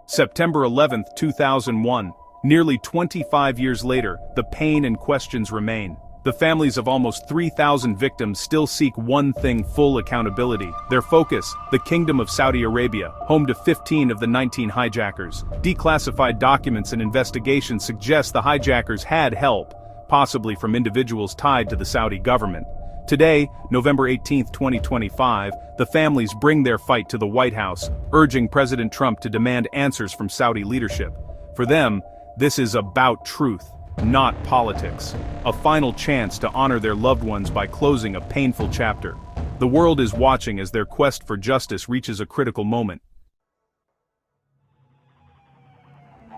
September 11, 2001. Nearly 25 years later, the pain and questions remain. The families of almost 3,000 victims still seek one thing: full accountability. Their focus, the Kingdom of Saudi Arabia, home to 15 of the 19 hijackers. Declassified documents and investigations suggest the hijackers had help, possibly from individuals tied to the Saudi government. Today, November 18, 2025, the families bring their fight to the White House, urging President Trump to demand answers from Saudi leadership. For them, this is about truth, not politics. A final chance to honor their loved ones by closing a painful chapter. The world is watching as their quest for justice reaches a critical moment.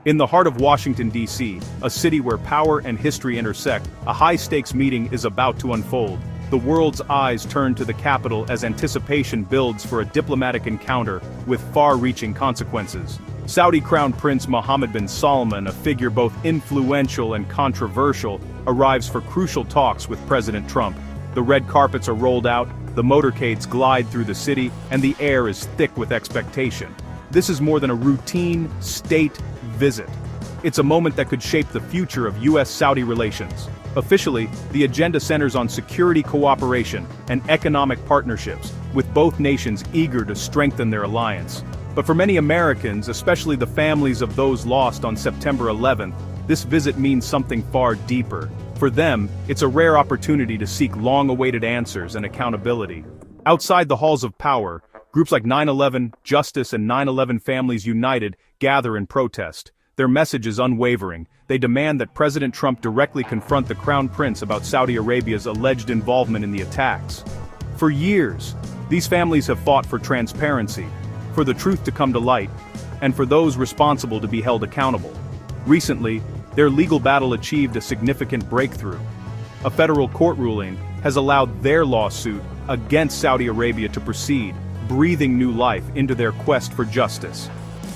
In the heart of Washington, D.C., a city where power and history intersect, a high-stakes meeting is about to unfold. The world's eyes turn to the Capitol as anticipation builds for a diplomatic encounter with far-reaching consequences. Saudi Crown Prince Mohammed bin Salman, a figure both influential and controversial, arrives for crucial talks with President Trump. The red carpets are rolled out, the motorcades glide through the city, and the air is thick with expectation. This is more than a routine state visit. It's a moment that could shape the future of U.S. Saudi relations. Officially, the agenda centers on security cooperation and economic partnerships, with both nations eager to strengthen their alliance. But for many Americans, especially the families of those lost on September 11th, this visit means something far deeper. For them, it's a rare opportunity to seek long-awaited answers and accountability. Outside the halls of power, groups like 9/11 Justice and 9/11 Families United gather in protest. Their message is unwavering. They demand that President Trump directly confront the Crown Prince about Saudi Arabia's alleged involvement in the attacks. For years, these families have fought for transparency, for the truth to come to light, and for those responsible to be held accountable. Recently, their legal battle achieved a significant breakthrough. A federal court ruling has allowed their lawsuit against Saudi Arabia to proceed, breathing new life into their quest for justice.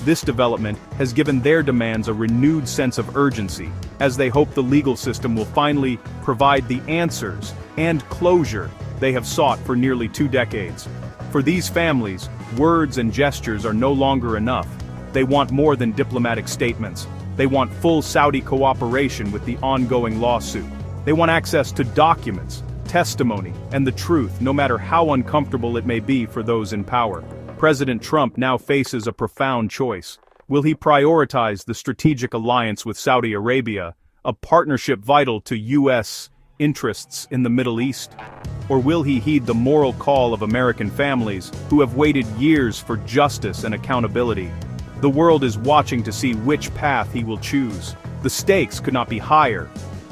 This development has given their demands a renewed sense of urgency, as they hope the legal system will finally provide the answers and closure they have sought for nearly 2 decades. For these families, words and gestures are no longer enough. They want more than diplomatic statements. They want full Saudi cooperation with the ongoing lawsuit. They want access to documents, testimony, and the truth, no matter how uncomfortable it may be for those in power. President Trump now faces a profound choice. Will he prioritize the strategic alliance with Saudi Arabia, a partnership vital to U.S. interests in the Middle East? Or will he heed the moral call of American families who have waited years for justice and accountability? The world is watching to see which path he will choose. The stakes could not be higher.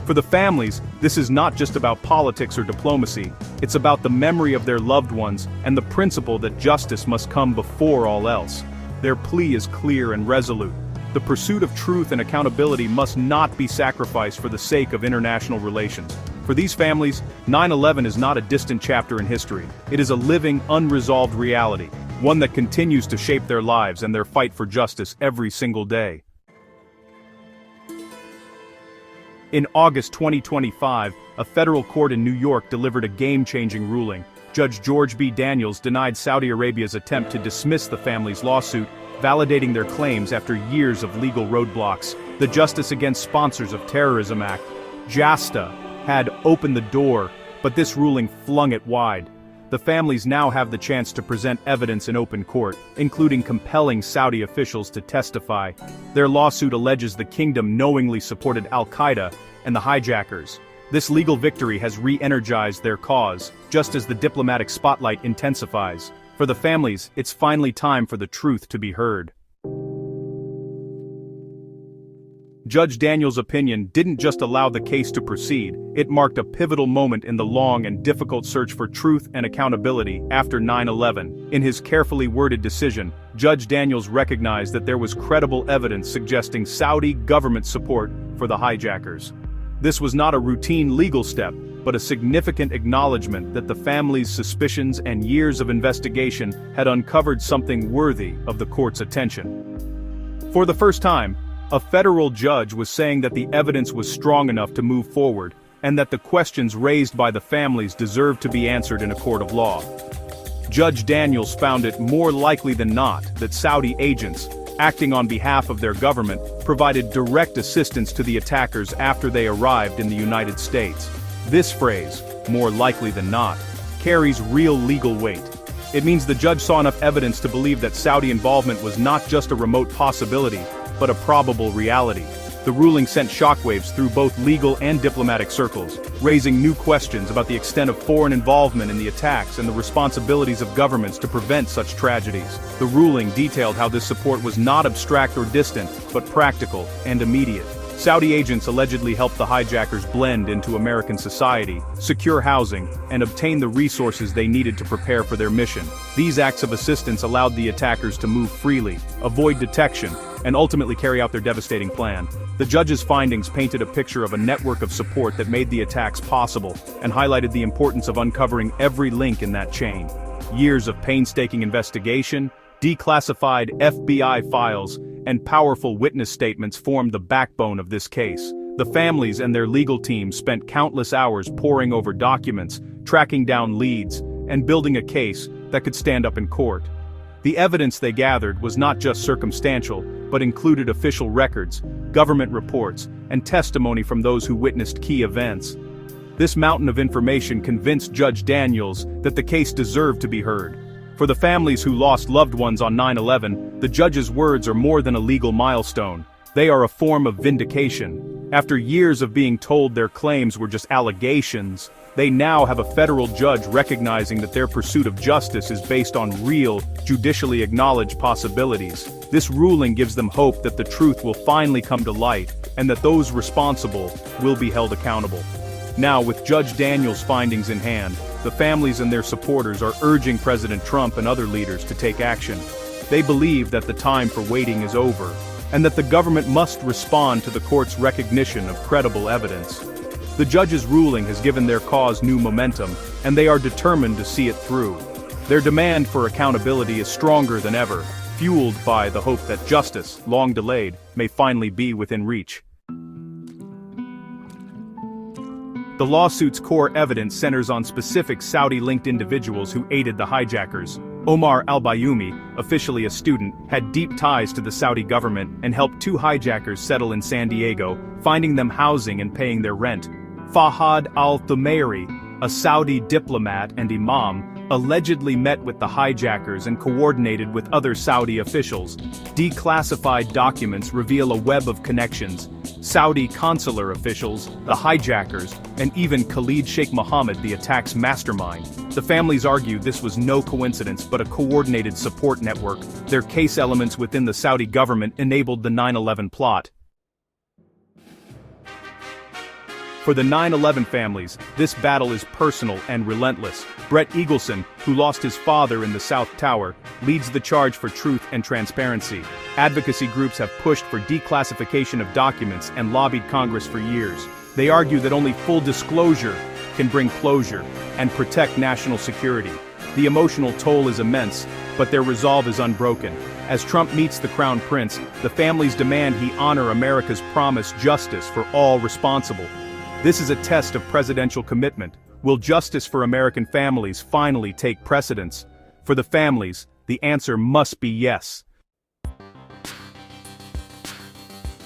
For the families, this is not just about politics or diplomacy, it's about the memory of their loved ones and the principle that justice must come before all else. Their plea is clear and resolute. The pursuit of truth and accountability must not be sacrificed for the sake of international relations. For these families, 9/11 is not a distant chapter in history. It is a living, unresolved reality, one that continues to shape their lives and their fight for justice every single day. In August 2025, a federal court in New York delivered a game-changing ruling. Judge George B. Daniels denied Saudi Arabia's attempt to dismiss the family's lawsuit, validating their claims after years of legal roadblocks. The Justice Against Sponsors of Terrorism Act, JASTA, had opened the door, but this ruling flung it wide. The families now have the chance to present evidence in open court, including compelling Saudi officials to testify. Their lawsuit alleges the kingdom knowingly supported Al-Qaeda and the hijackers. This legal victory has re-energized their cause, just as the diplomatic spotlight intensifies. For the families, it's finally time for the truth to be heard. Judge Daniels' opinion didn't just allow the case to proceed, it marked a pivotal moment in the long and difficult search for truth and accountability after 9/11. In his carefully worded decision, Judge Daniels recognized that there was credible evidence suggesting Saudi government support for the hijackers. This was not a routine legal step, but a significant acknowledgement that the family's suspicions and years of investigation had uncovered something worthy of the court's attention. For the first time, a federal judge was saying that the evidence was strong enough to move forward, and that the questions raised by the families deserved to be answered in a court of law. Judge Daniels found it more likely than not that Saudi agents, acting on behalf of their government, provided direct assistance to the attackers after they arrived in the United States. This phrase, more likely than not, carries real legal weight. It means the judge saw enough evidence to believe that Saudi involvement was not just a remote possibility, but a probable reality. The ruling sent shockwaves through both legal and diplomatic circles, raising new questions about the extent of foreign involvement in the attacks and the responsibilities of governments to prevent such tragedies. The ruling detailed how this support was not abstract or distant, but practical and immediate. Saudi agents allegedly helped the hijackers blend into American society, secure housing, and obtain the resources they needed to prepare for their mission. These acts of assistance allowed the attackers to move freely, avoid detection, and ultimately carry out their devastating plan. The judge's findings painted a picture of a network of support that made the attacks possible, and highlighted the importance of uncovering every link in that chain. Years of painstaking investigation, declassified FBI files, and powerful witness statements formed the backbone of this case. The families and their legal teams spent countless hours poring over documents, tracking down leads, and building a case that could stand up in court. The evidence they gathered was not just circumstantial, but included official records, government reports, and testimony from those who witnessed key events. This mountain of information convinced Judge Daniels that the case deserved to be heard. For the families who lost loved ones on 9/11, the judge's words are more than a legal milestone. They are a form of vindication. After years of being told their claims were just allegations, they now have a federal judge recognizing that their pursuit of justice is based on real, judicially acknowledged possibilities. This ruling gives them hope that the truth will finally come to light, and that those responsible will be held accountable. Now, with Judge Daniels' findings in hand, the families and their supporters are urging President Trump and other leaders to take action. They believe that the time for waiting is over, and that the government must respond to the court's recognition of credible evidence. The judge's ruling has given their cause new momentum, and they are determined to see it through. Their demand for accountability is stronger than ever, fueled by the hope that justice, long delayed, may finally be within reach. The lawsuit's core evidence centers on specific Saudi-linked individuals who aided the hijackers. Omar al-Bayoumi, officially a student, had deep ties to the Saudi government and helped two hijackers settle in San Diego, finding them housing and paying their rent. Fahad al-Thumairi, a Saudi diplomat and imam, allegedly met with the hijackers and coordinated with other Saudi officials. Declassified documents reveal a web of connections. Saudi consular officials, the hijackers, and even Khalid Sheikh Mohammed, the attack's mastermind. The families argue this was no coincidence but a coordinated support network. Their case elements within the Saudi government enabled the 9/11 plot. For the 9/11 families, this battle is personal and relentless. Brett Eagleson, who lost his father in the South Tower, leads the charge for truth and transparency. Advocacy groups have pushed for declassification of documents and lobbied Congress for years. They argue that only full disclosure can bring closure and protect national security. The emotional toll is immense, but their resolve is unbroken. As Trump meets the Crown Prince, the families demand he honor America's promised justice for all responsible. This is a test of presidential commitment. Will justice for American families finally take precedence? For the families, the answer must be yes.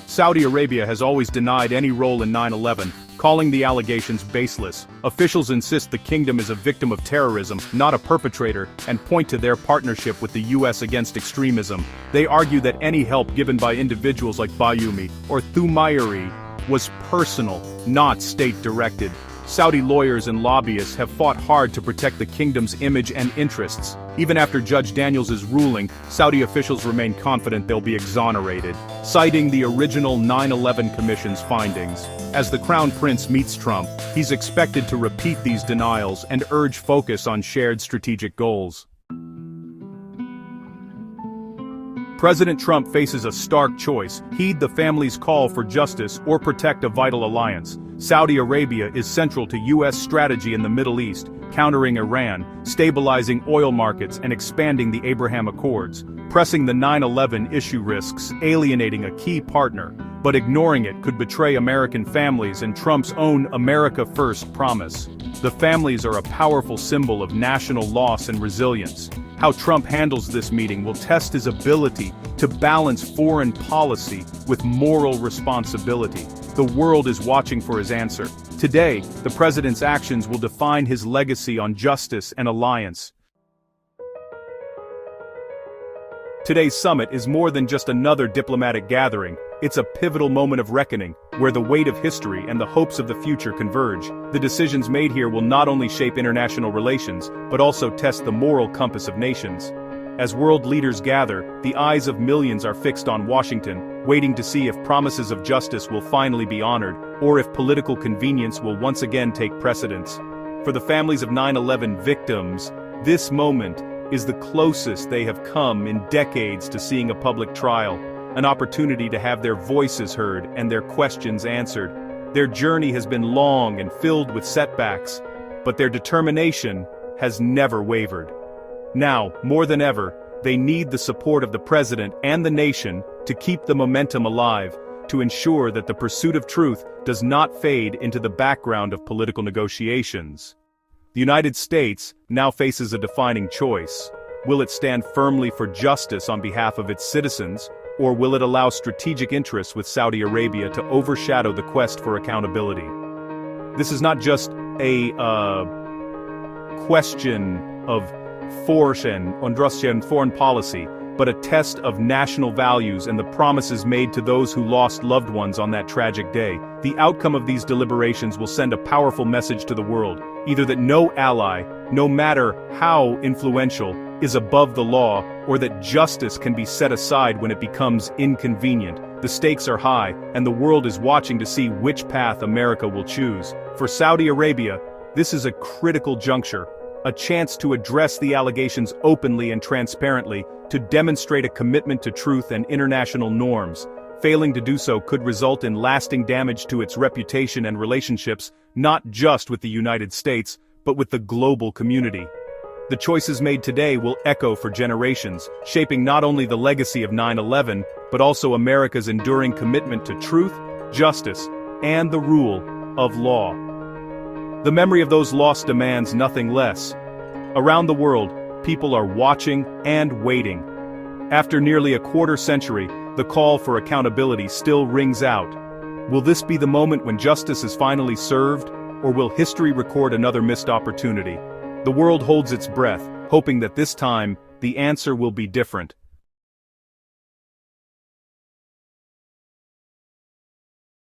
Saudi Arabia has always denied any role in 9/11, calling the allegations baseless. Officials insist the kingdom is a victim of terrorism, not a perpetrator, and point to their partnership with the U.S. against extremism. They argue that any help given by individuals like Bayoumi or Thumairi was personal, not state-directed. Saudi lawyers and lobbyists have fought hard to protect the kingdom's image and interests. Even after Judge Daniels' ruling, Saudi officials remain confident they'll be exonerated, citing the original 9/11 Commission's findings. As the Crown Prince meets Trump, he's expected to repeat these denials and urge focus on shared strategic goals. President Trump faces a stark choice: heed the family's call for justice or protect a vital alliance. Saudi Arabia is central to U.S. strategy in the Middle East, countering Iran, stabilizing oil markets, and expanding the Abraham Accords. Pressing the 9/11 issue risks alienating a key partner, but ignoring it could betray American families and Trump's own America First promise. The families are a powerful symbol of national loss and resilience. How Trump handles this meeting will test his ability to balance foreign policy with moral responsibility. The world is watching for his answer. Today, the president's actions will define his legacy on justice and alliance. Today's summit is more than just another diplomatic gathering. It's a pivotal moment of reckoning, where the weight of history and the hopes of the future converge. The decisions made here will not only shape international relations, but also test the moral compass of nations. As world leaders gather, the eyes of millions are fixed on Washington, waiting to see if promises of justice will finally be honored, or if political convenience will once again take precedence. For the families of 9/11 victims, this moment is the closest they have come in decades to seeing a public trial, an opportunity to have their voices heard and their questions answered. Their journey has been long and filled with setbacks, but their determination has never wavered. Now, more than ever, they need the support of the president and the nation to keep the momentum alive, to ensure that the pursuit of truth does not fade into the background of political negotiations. The United States now faces a defining choice. Will it stand firmly for justice on behalf of its citizens, or will it allow strategic interests with Saudi Arabia to overshadow the quest for accountability? This is not just a question of force and Russian foreign policy, but a test of national values and the promises made to those who lost loved ones on that tragic day. The outcome of these deliberations will send a powerful message to the world, either that no ally, no matter how influential, is above the law, or that justice can be set aside when it becomes inconvenient. The stakes are high, and the world is watching to see which path America will choose. For Saudi Arabia, this is a critical juncture, a chance to address the allegations openly and transparently, to demonstrate a commitment to truth and international norms. Failing to do so could result in lasting damage to its reputation and relationships, not just with the United States, but with the global community. The choices made today will echo for generations, shaping not only the legacy of 9/11, but also America's enduring commitment to truth, justice, and the rule of law. The memory of those lost demands nothing less. Around the world, people are watching and waiting. After nearly a quarter century, the call for accountability still rings out. Will this be the moment when justice is finally served, or will history record another missed opportunity? The world holds its breath, hoping that this time, the answer will be different.